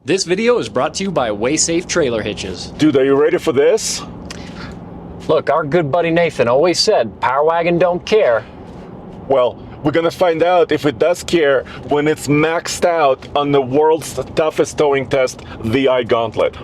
This video is brought to you by WaySafe Trailer Hitches. Dude, are you ready for this? Look, our good buddy Nathan always said, Power Wagon don't care. Well, we're gonna find out if it does care when it's maxed out on the world's toughest towing test, the iGauntlet.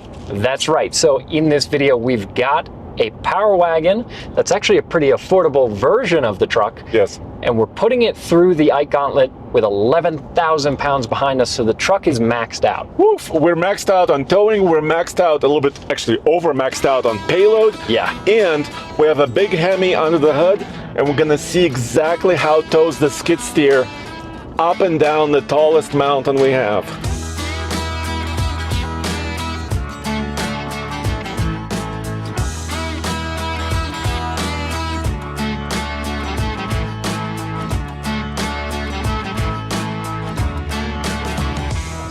That's right. So in this video, we've got a Power Wagon that's actually a pretty affordable version of the truck. Yes. And we're putting it through the iGauntlet with 11,000 pounds behind us, so the truck is maxed out. Woof, we're maxed out on towing, we're maxed out a little bit, actually over maxed out on payload. Yeah. And we have a big Hemi under the hood, and we're gonna see exactly how it tows the skid steer up and down the tallest mountain we have.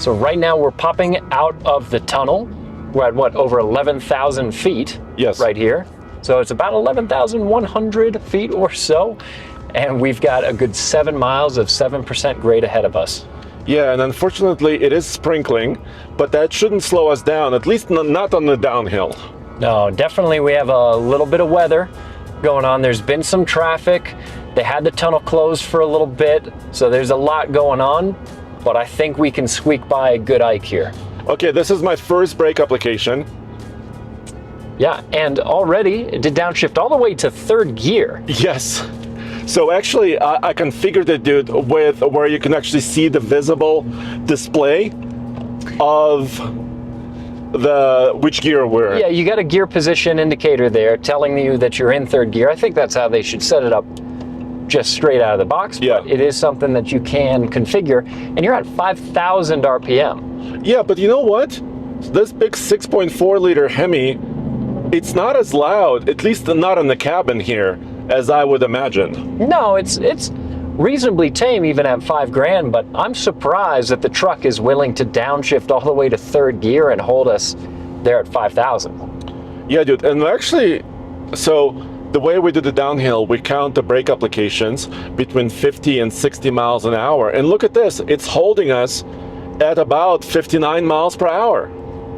So right now we're popping out of the tunnel. We're at what, over 11,000 feet? Yes. Right here. So it's about 11,100 feet or so. And we've got a good 7 miles of 7% grade ahead of us. Yeah, and unfortunately it is sprinkling, but that shouldn't slow us down, at least not on the downhill. No, definitely we have a little bit of weather going on. There's been some traffic. They had the tunnel closed for a little bit, so there's a lot going on. But I think we can squeak by a good hike here. Okay, this is my first brake application. Yeah, and already it did downshift all the way to third gear. Yes. So actually, I configured it, dude, with where you can actually see the visible display of which gear we're in. Yeah, you got a gear position indicator there telling you that you're in third gear. I think that's how they should set it up just straight out of the box, but yeah, it is something that you can configure, and you're at 5,000 RPM. Yeah, but you know what? This big 6.4 liter Hemi, it's not as loud, at least not in the cabin here, as I would imagine. No, it's reasonably tame even at $5,000, but I'm surprised that the truck is willing to downshift all the way to third gear and hold us there at 5,000. Yeah, dude, and actually, so the way we do the downhill, we count the brake applications between 50 and 60 miles an hour. And look at this, it's holding us at about 59 miles per hour.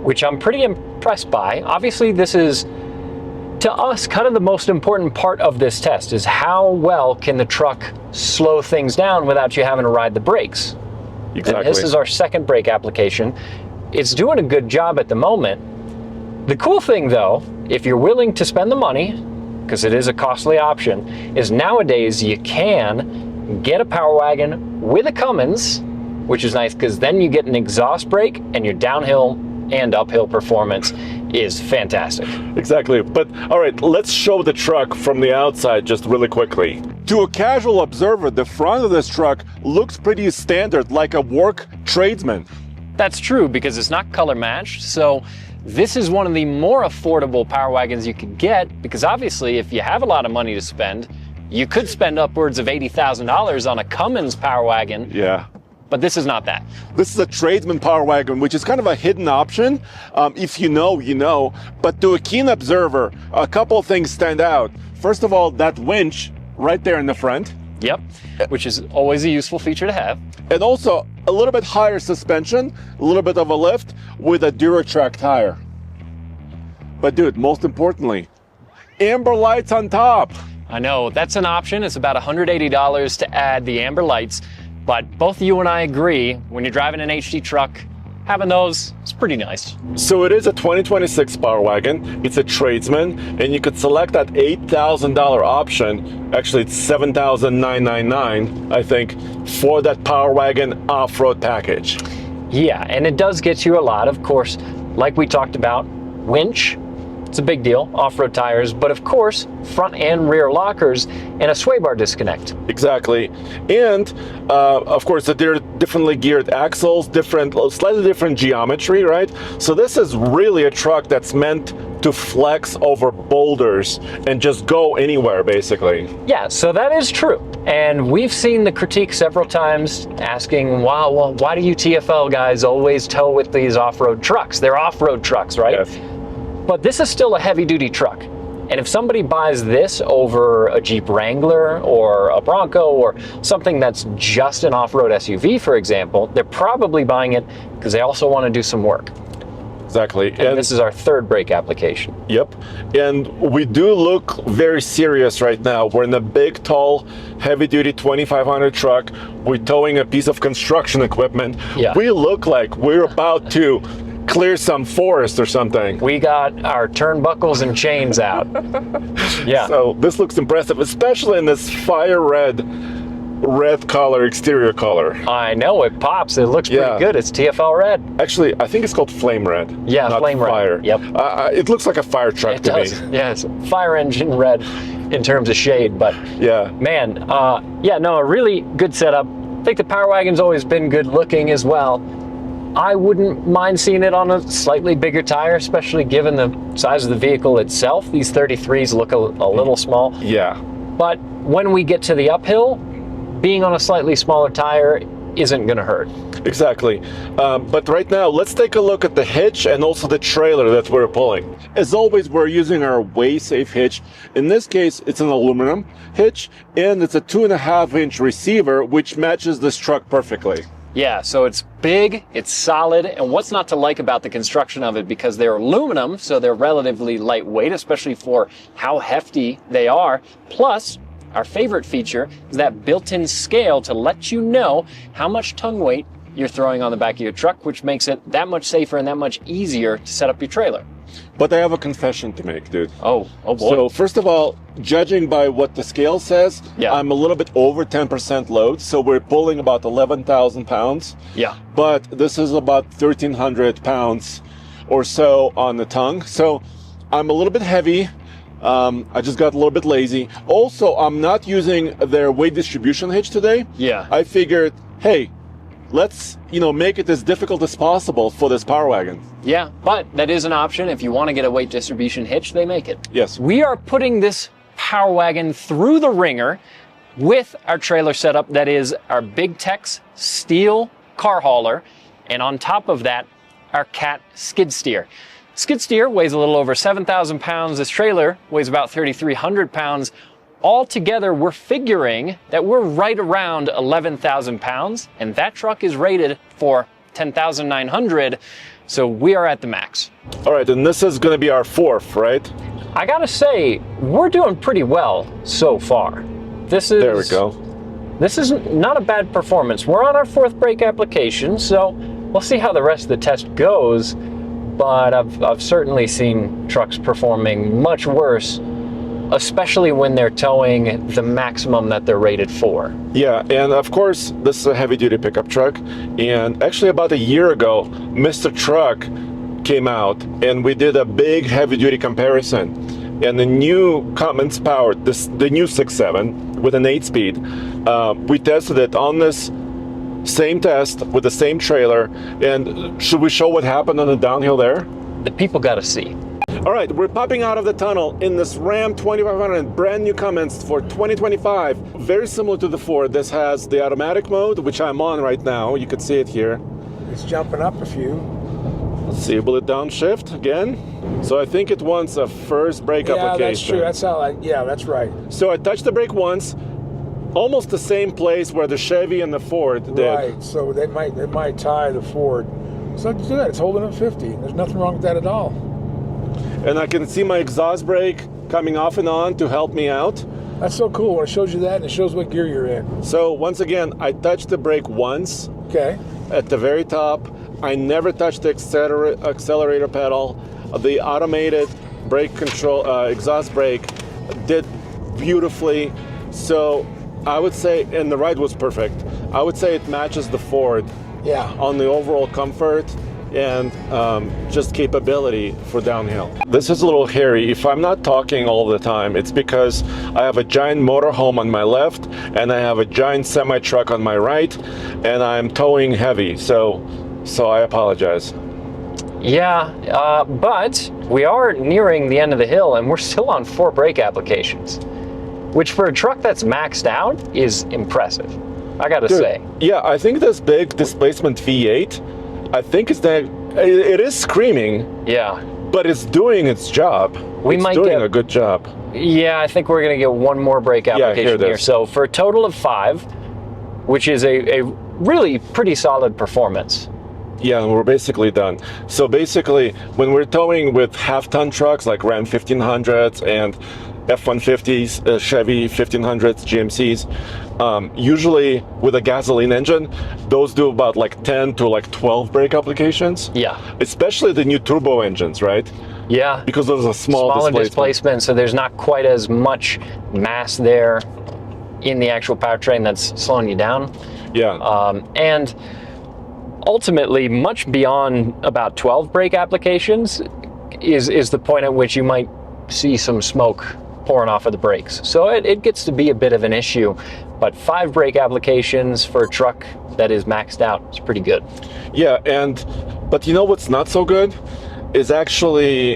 Which I'm pretty impressed by. Obviously, this is, to us, kind of the most important part of this test is how well can the truck slow things down without you having to ride the brakes. Exactly. And this is our second brake application. It's doing a good job at the moment. The cool thing though, if you're willing to spend the money, because it is a costly option, is nowadays you can get a Power Wagon with a Cummins, which is nice because then you get an exhaust brake and your downhill and uphill performance is fantastic. Exactly, but all right, let's show the truck from the outside just really quickly. To a casual observer, the front of this truck looks pretty standard, like a work tradesman. That's true because it's not color matched, so this is one of the more affordable Power Wagons you could get, because obviously if you have a lot of money to spend, you could spend upwards of $80,000 on a Cummins Power Wagon. Yeah. But this is not that. This is a tradesman Power Wagon, which is kind of a hidden option. If you know, you know. But to a keen observer, a couple of things stand out. First of all, that winch right there in the front. Yep, which is always a useful feature to have. And also a little bit higher suspension, a little bit of a lift with a Duratrack tire. But dude, most importantly, amber lights on top. I know, that's an option. It's about $180 to add the amber lights. But both you and I agree, when you're driving an HD truck, having those is pretty nice. So it is a 2026 Power Wagon. It's a tradesman, and you could select that $8,000 option. Actually, it's $7,999, I think, for that Power Wagon off-road package. Yeah, and it does get you a lot, of course, like we talked about, winch. It's a big deal, off-road tires, but of course, front and rear lockers and a sway bar disconnect. Exactly. And of course, they're differently geared axles, slightly different geometry, right? So this is really a truck that's meant to flex over boulders and just go anywhere, basically. Yeah, so that is true. And we've seen the critique several times asking, wow, well, why do you TFL guys always tow with these off-road trucks? They're off-road trucks, right? Yes. But this is still a heavy-duty truck. And if somebody buys this over a Jeep Wrangler or a Bronco or something that's just an off-road SUV, for example, they're probably buying it because they also want to do some work. Exactly. And this is our third brake application. Yep. And we do look very serious right now. We're in a big, tall, heavy-duty 2500 truck. We're towing a piece of construction equipment. Yeah. We look like we're about to clear some forest or something. We got our turnbuckles and chains out. Yeah. So this looks impressive, especially in this fire red color, exterior color. I know, it pops. It looks pretty good. It's TFL red. Actually, I think it's called flame red. Yeah, not flame fire. red. Yep. It looks like a fire truck It to does. me. Yeah, it's fire engine red in terms of shade, but Yeah. man, a really good setup. I think the Power Wagon's always been good looking as well. I wouldn't mind seeing it on a slightly bigger tire, especially given the size of the vehicle itself. These 33s look a little small. Yeah. But when we get to the uphill, being on a slightly smaller tire isn't going to hurt. Exactly. But right now, let's take a look at the hitch and also the trailer that we're pulling. As always, we're using our WaySafe hitch. In this case, it's an aluminum hitch, and it's a 2.5-inch receiver, which matches this truck perfectly. Yeah, so it's big, it's solid, and what's not to like about the construction of it, because they're aluminum, so they're relatively lightweight, especially for how hefty they are. Plus, our favorite feature is that built-in scale to let you know how much tongue weight you're throwing on the back of your truck, which makes it that much safer and that much easier to set up your trailer. But I have a confession to make, dude. Oh boy. So first of all, judging by what the scale says, Yeah. I'm a little bit over 10% load, so we're pulling about 11,000 pounds. Yeah. But this is about 1,300 pounds or so on the tongue. So I'm a little bit heavy. I just got a little bit lazy. Also, I'm not using their weight distribution hitch today. Yeah. I figured, hey, let's make it as difficult as possible for this Power Wagon. Yeah, but that is an option. If you want to get a weight distribution hitch, they make it. Yes. We are putting this Power Wagon through the ringer with our trailer setup that is our Big Tex steel car hauler, and on top of that, our Cat skid steer. Skid steer weighs a little over 7,000 pounds. This trailer weighs about 3,300 pounds. Altogether, we're figuring that we're right around 11,000 pounds, and that truck is rated for 10,900, so we are at the max. All right, and this is going to be our fourth, right? I gotta say, we're doing pretty well so far. There we go. This is not a bad performance. We're on our fourth brake application, so we'll see how the rest of the test goes, but I've certainly seen trucks performing much worse, especially when they're towing the maximum that they're rated for. Yeah, and of course, this is a heavy-duty pickup truck, and actually about a year ago, Mr. Truck came out, and we did a big heavy-duty comparison. And the new Cummins powered, the new 6.7 with an 8-speed, we tested it on this same test with the same trailer. And should we show what happened on the downhill there? The people gotta see. All right, we're popping out of the tunnel in this Ram 2500, brand new Cummins for 2025. Very similar to the Ford. This has the automatic mode, which I'm on right now. You can see it here. It's jumping up a few. Let's see, will it downshift again? So I think it wants a first brake application. Yeah, that's true. That's how that's right. So I touched the brake once, almost the same place where the Chevy and the Ford did. Right, so they might tie the Ford. So it's good. It's holding at 50. There's nothing wrong with that at all. And I can see my exhaust brake coming off and on to help me out. That's so cool when it shows you that and it shows what gear you're in. So once again, I touched the brake once Okay. at the very top. I never touched the accelerator pedal. The automated brake control, exhaust brake did beautifully. So I would say, and the ride was perfect. I would say it matches the Ford Yeah. on the overall comfort and just capability for downhill. This is a little hairy. If I'm not talking all the time, it's because I have a giant motorhome on my left and I have a giant semi-truck on my right, and I'm towing heavy, so I apologize. Yeah, but we are nearing the end of the hill and we're still on 4 brake applications, which for a truck that's maxed out is impressive, I gotta say. Yeah, I think this big displacement V8, I think it is screaming. Yeah. But it's doing its job. We it's might doing get- a good job. Yeah, I think we're going to get one more brake application here it here. is. So for a total of 5, which is a really pretty solid performance. Yeah, and we're basically done. So basically, when we're towing with half-ton trucks like Ram 1500s and F-150s, Chevy 1500s, GMCs, usually with a gasoline engine, those do about like 10 to like 12 brake applications. Yeah. Especially the new turbo engines, right? Yeah. Because there's a smaller displacement, so there's not quite as much mass there in the actual powertrain that's slowing you down. Yeah. And ultimately, much beyond about 12 brake applications is the point at which you might see some smoke pouring off of the brakes. So it gets to be a bit of an issue, but 5 brake applications for a truck that is maxed out is pretty good. Yeah, but you know what's not so good? Is actually,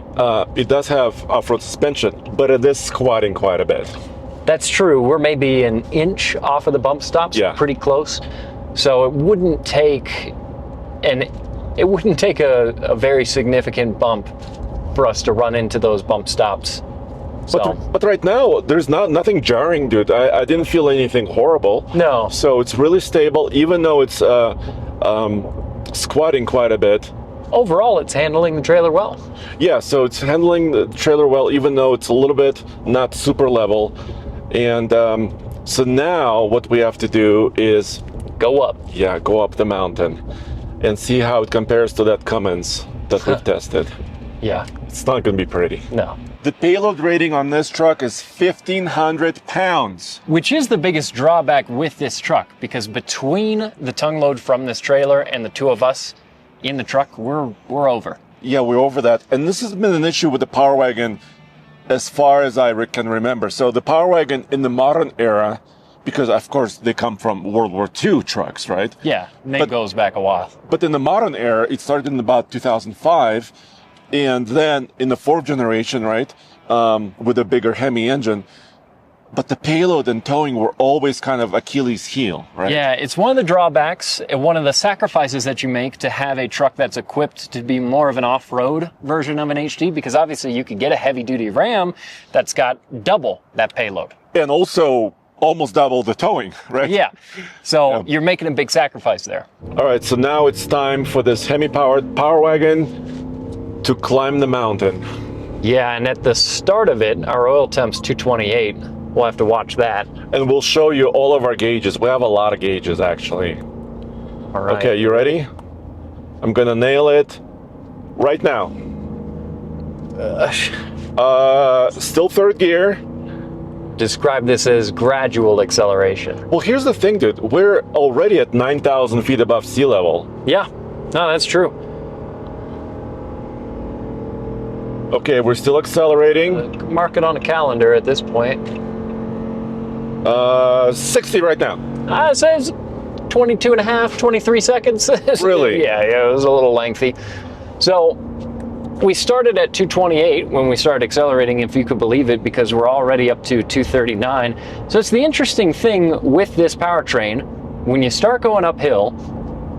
it does have off-road suspension, but it is squatting quite a bit. That's true. We're maybe an inch off of the bump stops, Yeah. pretty close. So it wouldn't take a very significant bump for us to run into those bump stops. So But right now, there's nothing jarring, dude. I didn't feel anything horrible. no, So it's really stable, even though it's squatting quite a bit. overall it's handling the trailer well. Yeah, so it's handling the trailer well, even though it's a little bit not super level. And so now what we have to do is, Go up. go up the mountain and see how it compares to that Cummins that we've tested. Yeah, It's not going to be pretty. no. The payload rating on this truck is 1,500 pounds. Which is the biggest drawback with this truck, because between the tongue load from this trailer and the two of us in the truck, we're over. Yeah, we're over that. And this has been an issue with the Power Wagon as far as I can remember. So the Power Wagon in the modern era, because of course they come from World War II trucks, right? Yeah, Nate But- goes back a while. But in the modern era, it started in about 2005. And then in the 4th generation, right, with a bigger Hemi engine. But the payload and towing were always kind of Achilles heel, right? Yeah, it's one of the drawbacks, one of the sacrifices that you make to have a truck that's equipped to be more of an off-road version of an HD, because obviously you could get a heavy-duty Ram that's got double that payload. And also almost double the towing, right? Yeah, so you're making a big sacrifice there. All right, so now it's time for this Hemi-powered Power Wagon to climb the mountain. Yeah, and at the start of it, our oil temp's 228. We'll have to watch that. And we'll show you all of our gauges. We have a lot of gauges, actually. All right. Okay, you ready? I'm gonna nail it right now. Still 3rd gear. Describe this as gradual acceleration. Well, here's the thing, dude. We're already at 9,000 feet above sea level. Yeah, no, that's true. Okay, we're still accelerating. Mark it on a calendar at this point. 60 right now. It says 22 and a half, 23 seconds. Really? Yeah, it was a little lengthy. So we started at 228 when we started accelerating, if you could believe it, because we're already up to 239. So it's the interesting thing with this powertrain, when you start going uphill,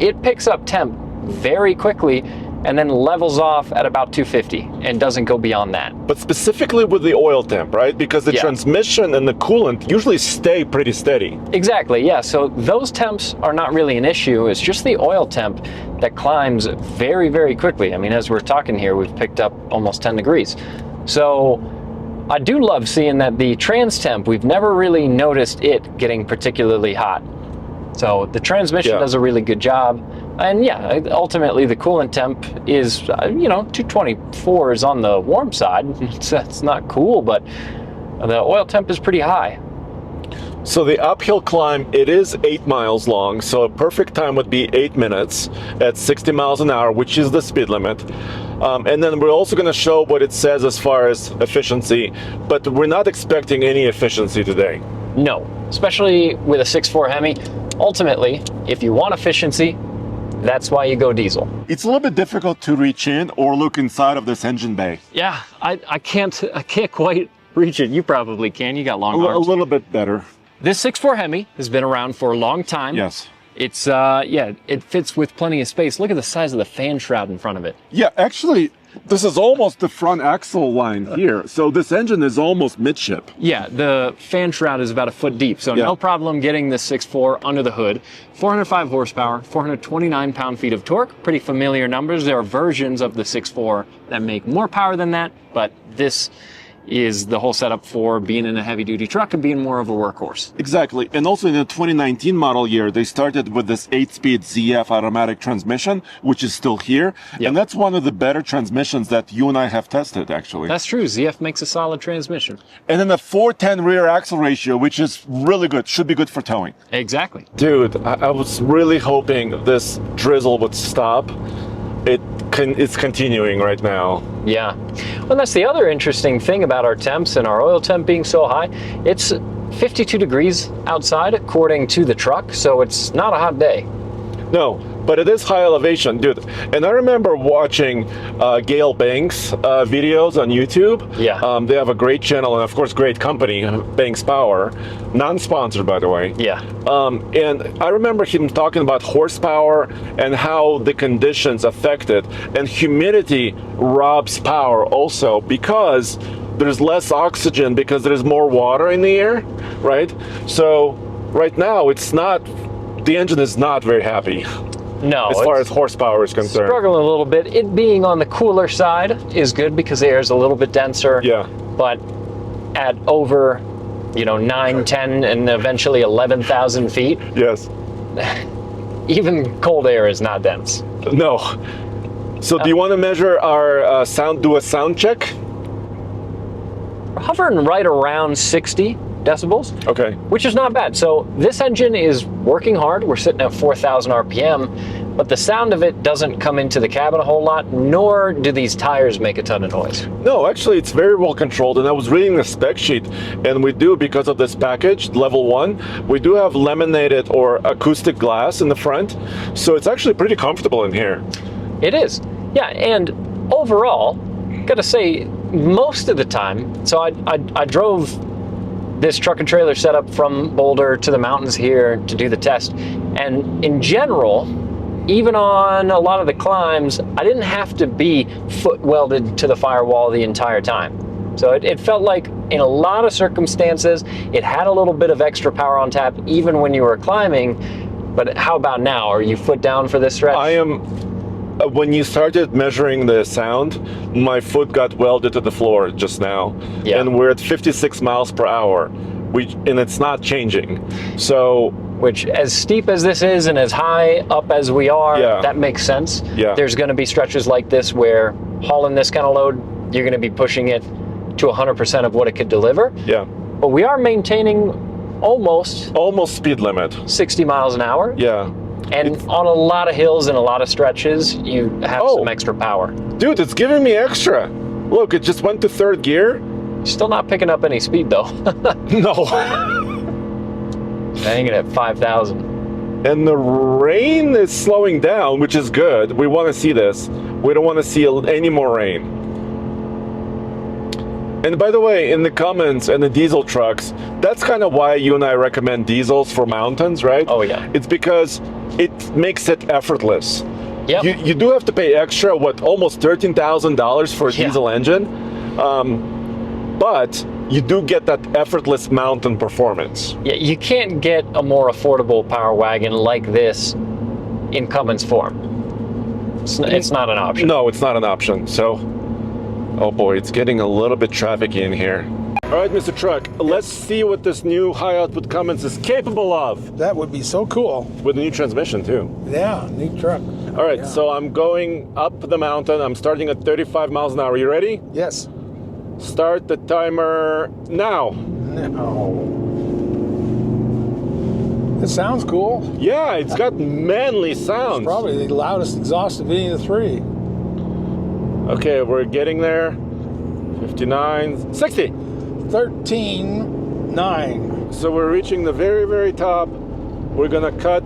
it picks up temp very quickly and then levels off at about 250 and doesn't go beyond that. But specifically with the oil temp, right? Because the Yeah. transmission and the coolant usually stay pretty steady. Exactly, yeah. So those temps are not really an issue. It's just the oil temp that climbs very, very quickly. I mean, as we're talking here, we've picked up almost 10 degrees. So I do love seeing that the trans temp, we've never really noticed it getting particularly hot. So the transmission Yeah. does a really good job. And yeah, ultimately the coolant temp is, 224 is on the warm side. It's not cool, but the oil temp is pretty high. So the uphill climb, it is 8 miles long, so a perfect time would be 8 minutes at 60 miles an hour, which is the speed limit. And then we're also going to show what it says as far as efficiency, but we're not expecting any efficiency today. No, especially with a 6.4 Hemi. Ultimately, if you want efficiency, that's why you go diesel. It's a little bit difficult to reach in or look inside of this engine bay. Yeah, I can't quite reach it. You probably can. You got long A arms. little bit better. This 6.4 Hemi has been around for a long time. Yes. It's, it fits with plenty of space. Look at the size of the fan shroud in front of it. Yeah, actually, this is almost the front axle line here. So this engine is almost midship. Yeah, the fan shroud is about a foot deep, so no problem getting the 6.4 under the hood. 405 horsepower, 429 pound-feet of torque. Pretty familiar numbers. There are versions of the 6.4 that make more power than that, but this is the whole setup for being in a heavy-duty truck and being more of a workhorse. Exactly. And also in the 2019 model year, they started with this 8-speed ZF automatic transmission, which is still here. Yep. And that's one of the better transmissions that you and I have tested, actually. That's true. ZF makes a solid transmission. And then a 410 rear axle ratio, which is really good. Should be good for towing. Exactly. Dude, I was really hoping this drizzle would stop. It's continuing right now. Yeah. Well, that's the other interesting thing about our temps and our oil temp being so high. It's 52 degrees outside according to the truck, so it's not a hot day. No, but it is high elevation, dude. And I remember watching Gail Banks videos on YouTube. Yeah. They have a great channel and, of course, great company, Banks Power. Non-sponsored, by the way. Yeah. And I remember him talking about horsepower and how the conditions affect it. And humidity robs power also because there's less oxygen because there's more water in the air, right? So right now, the engine is not very happy. No. As far as horsepower is concerned. Struggling a little bit. It being on the cooler side is good because the air is a little bit denser. Yeah. But at over, 9, 10, and eventually 11,000 feet, Yes. even cold air is not dense. No. So do you want to measure our do a sound check? We're hovering right around 60 decibels. Okay. Which is not bad. So this engine is working hard. We're sitting at 4,000 RPM, but the sound of it doesn't come into the cabin a whole lot, nor do these tires make a ton of noise. No, actually, it's very well controlled. And I was reading the spec sheet, and we do, because of this package, level 1, we do have laminated or acoustic glass in the front. So it's actually pretty comfortable in here. It is. Yeah, and overall, gotta say, most of the time, so I drove this truck and trailer setup from Boulder to the mountains here to do the test. And in general, even on a lot of the climbs, I didn't have to be foot welded to the firewall the entire time. So it felt like in a lot of circumstances, it had a little bit of extra power on tap, even when you were climbing. But how about now? Are you foot down for this stretch? I am. When you started measuring the sound, my foot got welded to the floor just now. Yeah. And we're at 56 miles per hour, and it's not changing. So, which, as steep as this is and as high up as we are, that makes sense. Yeah. There's going to be stretches like this where hauling this kind of load, you're going to be pushing it to 100% of what it could deliver. Yeah. But we are maintaining almost speed limit. 60 miles an hour. Yeah. And on a lot of hills and a lot of stretches, you have some extra power. Dude, it's giving me extra. Look, it just went to 3rd gear. Still not picking up any speed though. No. Hanging at 5,000. And the rain is slowing down, which is good. We want to see this. We don't want to see any more rain. And by the way, in the Cummins and the diesel trucks, that's kind of why you and I recommend diesels for mountains, right? Oh, yeah. It's because it makes it effortless. Yep. You do have to pay extra, almost $13,000 for a diesel engine. But you do get that effortless mountain performance. Yeah, you can't get a more affordable power wagon like this in Cummins form. It's not an option. No, it's not an option. So, oh boy, it's getting a little bit trafficy in here. All right, Mr. Truck, let's see what this new high-output Cummins is capable of. That would be so cool. With a new transmission, too. Yeah, neat truck. All right, so I'm going up the mountain. I'm starting at 35 miles an hour. You ready? Yes. Start the timer now. No. It sounds cool. Yeah, it's got manly sounds. It's probably the loudest exhaust of any of the three. Okay, we're getting there. 59, 60. 13.9. So we're reaching the very, very top. We're gonna cut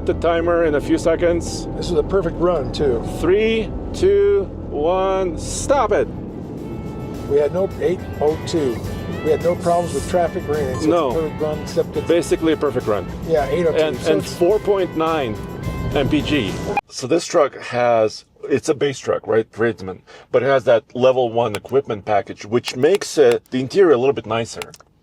the timer in a few seconds. This is a perfect run, too. 3, 2, 1, stop it. We had no 8:02. We had no problems with traffic or anything. So No. it's a perfect run, except it's, Basically a perfect run. yeah, 802. And, So and it's- 4.9 mpg. So this truck it's a base truck, right? Tradesman. But it has that level 1 equipment package, which makes the interior a little bit nicer.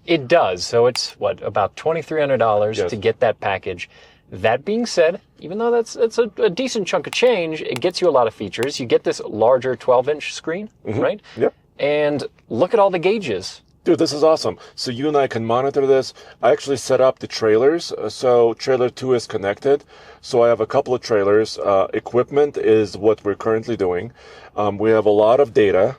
It does. So it's about $2,300 Yes. to get that package. That being said, even though that's a decent chunk of change, it gets you a lot of features. You get this larger 12-inch screen, right? Yep. And look at all the gauges. Dude, this is awesome. So you and I can monitor this. I actually set up the trailers. So trailer 2 is connected. So I have a couple of trailers. Equipment is what we're currently doing. We have a lot of data.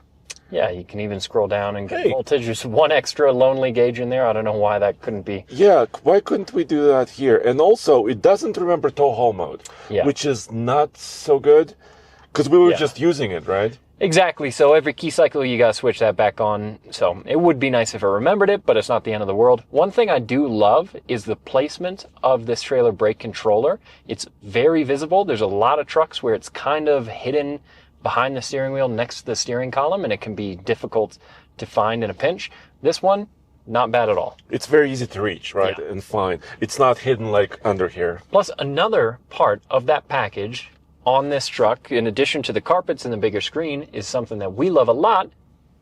Yeah, you can even scroll down and get Hey. voltage. There's one extra lonely gauge in there. I don't know why that couldn't be. Yeah, why couldn't we do that here? And also, it doesn't remember tow haul mode, Yeah. which is not so good because we were Yeah. just using it, right? Exactly. So every key cycle, you got to switch that back on. So it would be nice if I remembered it, but it's not the end of the world. One thing I do love is the placement of this trailer brake controller. It's very visible. There's a lot of trucks where it's kind of hidden behind the steering wheel next to the steering column, and it can be difficult to find in a pinch. This one, not bad at all. It's very easy to reach, right? Yeah. And fine. It's not hidden like under here. Plus, another part of that package on this truck, in addition to the carpets and the bigger screen, is something that we love a lot.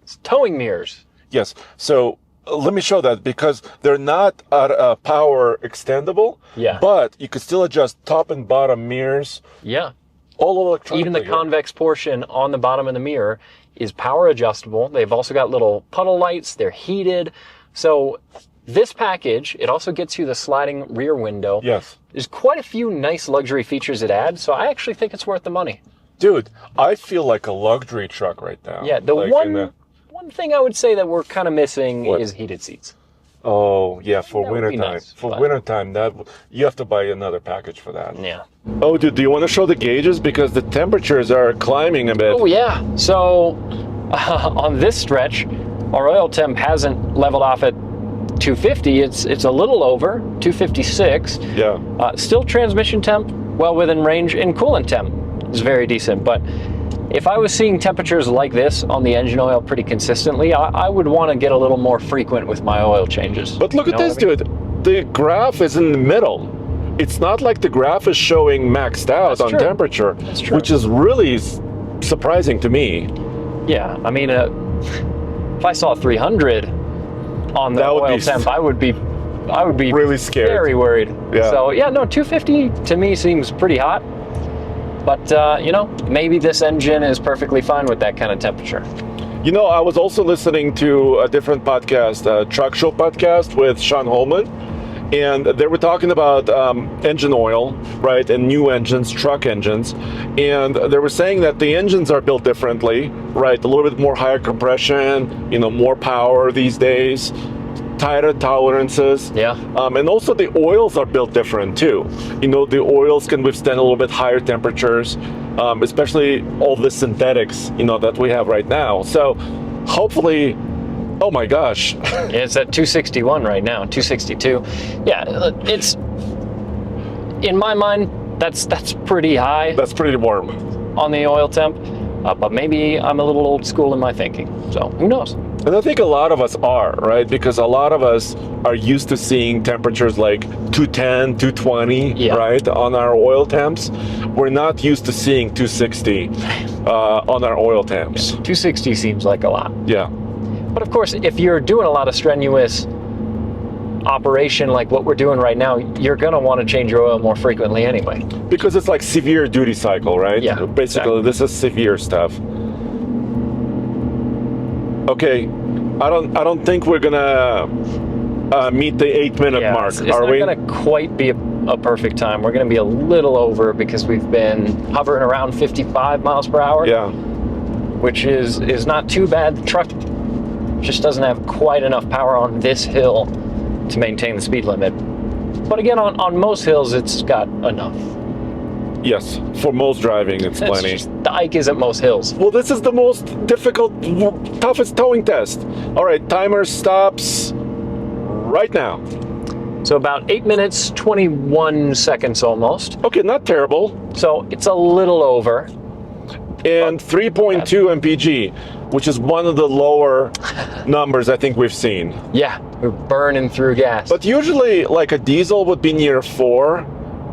It's towing mirrors. Yes. So let me show that because they're not power extendable. Yeah. But you can still adjust top and bottom mirrors, Yeah. all electronically. Even the here. convex portion on the bottom of the mirror is power adjustable. They've also got little puddle lights. They're heated. So this package, it also gets you the sliding rear window. Yes. There's quite a few nice luxury features it adds, so I actually think it's worth the money. Dude, I feel like a luxury truck right now. Yeah, the Like in one thing I would say that we're kind of missing What? is heated seats. Oh, yeah, for That would be wintertime. nice, For but- wintertime, you have to buy another package for that. Yeah. Oh, dude, do you want to show the gauges? Because the temperatures are climbing a bit. Oh, yeah. So on this stretch, our oil temp hasn't leveled off at 250. It's a little over 256. Yeah. Still transmission temp well within range, and coolant temp is very decent. But if I was seeing temperatures like this on the engine oil pretty consistently, I would want to get a little more frequent with my oil changes. But look You at know this, what I mean? dude. The graph is in the middle. It's not like the graph is showing maxed out That's on true. temperature, That's true. which is really surprising to me. Yeah, I mean, if I saw 300 on the That would oil be temp, I would be really scared. very worried. Yeah. So yeah, no, 250 to me seems pretty hot. But maybe this engine is perfectly fine with that kind of temperature. You know, I was also listening to a different podcast, a truck show podcast with Sean Holman, and they were talking about engine oil, right, and new engines, truck engines, and they were saying that the engines are built differently, right, a little bit more higher compression, more power these days, tighter tolerances. Yeah. And also the oils are built different too. The oils can withstand a little bit higher temperatures, especially all the synthetics, that we have right now. So hopefully, oh my gosh. Yeah, it's at 261 right now, 262. Yeah, it's, in my mind, that's pretty high That's pretty warm. on the oil temp. But maybe I'm a little old school in my thinking. So who knows? And I think a lot of us are, right? Because a lot of us are used to seeing temperatures like 210, 220, Yeah. right, on our oil temps. We're not used to seeing 260 on our oil temps. 260 seems like a lot. Yeah. But of course, if you're doing a lot of strenuous operation like what we're doing right now, you're going to want to change your oil more frequently anyway. Because it's like severe duty cycle, right? Yeah, Basically, exactly. this is severe stuff. Okay, I don't think we're gonna meet the 8-minute mark, it's are not we? going to quite be a perfect time. We're going to be a little over because we've been hovering around 55 miles per hour, Yeah. which is not too bad. The truck just doesn't have quite enough power on this hill to maintain the speed limit. But again, on most hills, it's got enough. Yes, for most driving, it's It's plenty. just, the Ike is at most hills. Well, this is the most difficult, toughest towing test. All right, timer stops right now. So about 8 minutes, 21 seconds almost. Okay, not terrible. So it's a little over. And 3.2 mpg. which is one of the lower numbers I think we've seen. Yeah, we're burning through gas. But usually, like a diesel would be near 4,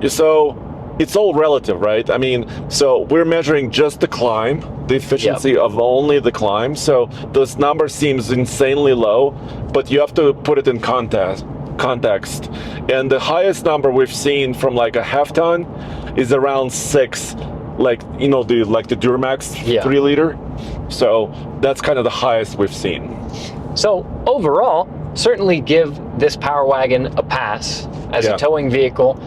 so it's all relative, right? I mean, so we're measuring just the climb, the efficiency of only the climb. So this number seems insanely low, but you have to put it in context. And the highest number we've seen from like a half ton is around 6, like, you know, the Duramax 3 liter. So that's kind of the highest we've seen. So overall, certainly give this Power Wagon a pass as a towing vehicle.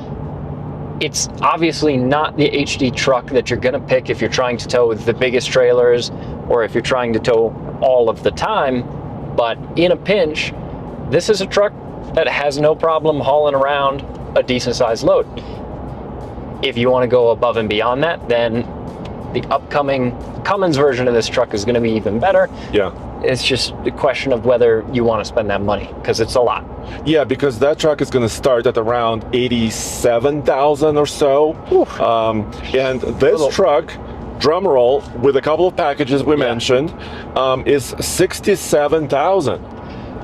It's obviously not the HD truck that you're gonna pick if you're trying to tow the biggest trailers or if you're trying to tow all of the time, but in a pinch, this is a truck that has no problem hauling around a decent sized load. If you wanna go above and beyond that, then the upcoming Cummins version of this truck is gonna be even better. Yeah. It's just a question of whether you want to spend that money, because it's a lot. Yeah, because that truck is going to start at around 87,000 or so. And this truck, drum roll, with a couple of packages we mentioned, is 67,000.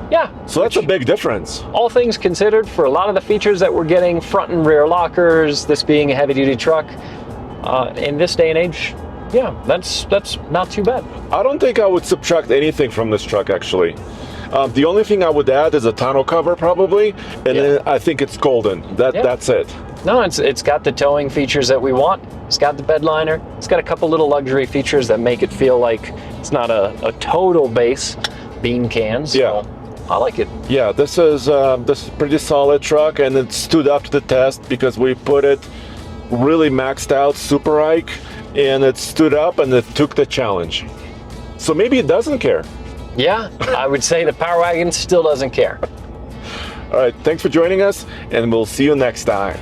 Yeah. So that's a big difference. All things considered, for a lot of the features that we're getting, front and rear lockers, this being a heavy-duty truck, in this day and age, yeah, that's not too bad. I don't think I would subtract anything from this truck, actually. The only thing I would add is a tonneau cover, probably, and then I think it's golden. That's it. No, it's got the towing features that we want. It's got the bed liner. It's got a couple little luxury features that make it feel like it's not a total base bean can. So I like it. Yeah, this is a pretty solid truck, and it stood up to the test because we put it really maxed out, super hike, and it stood up and it took the challenge. So maybe it doesn't care. Yeah, I would say the Power Wagon still doesn't care. All right, thanks for joining us, and we'll see you next time.